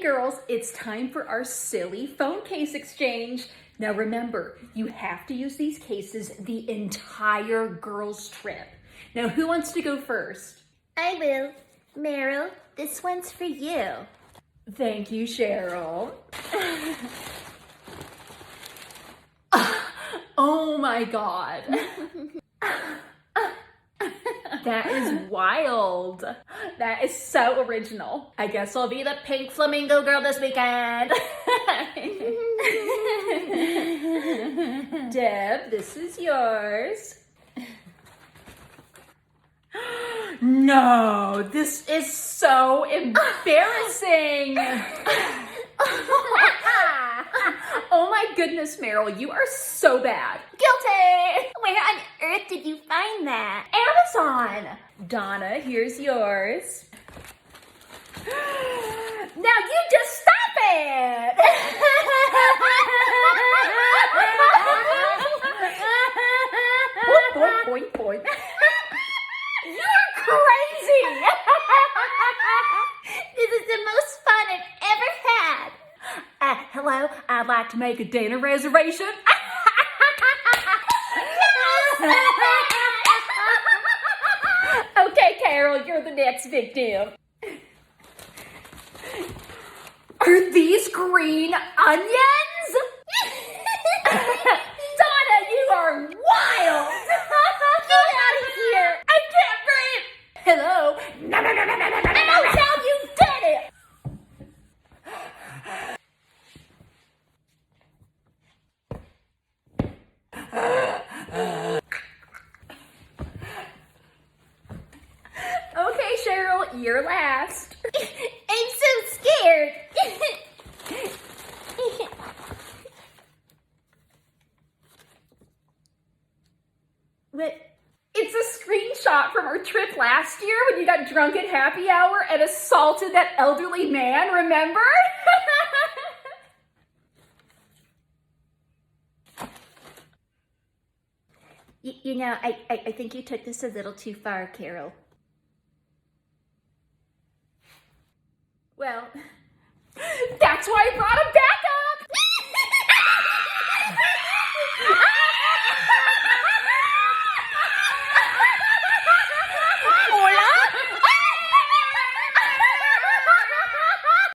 girls, it's time for our silly phone case exchange. Now remember, you have to use these cases the entire girls' trip. Now who wants to go first? I will. Meryl, this one's for you. Thank you, Cheryl. Oh my God. That is wild. That is so original. I guess I'll be the pink flamingo girl this weekend. Deb, this is yours. No, this is so embarrassing. Oh my goodness, Meryl, you are so bad. Guilty! Where on earth did you find that? Amazon. Donna, here's yours. Now you just stop it. Boing, boing, boing. You're crazy. This is the most fun I've ever had. Hello, I'd like to make a dinner reservation. Okay, Carol, you're the next victim. Are these green onions? Donna, you are wild. Get out of here. I can't breathe. Hello? No, no, no, no, no, no, no. I know how you did it. Okay, Cheryl, you're last. I'm so scared. What? It's a screenshot from our trip last year when you got drunk at happy hour and assaulted that elderly man, remember? You know, I think you took this a little too far, Carol. Well, that's why I brought him back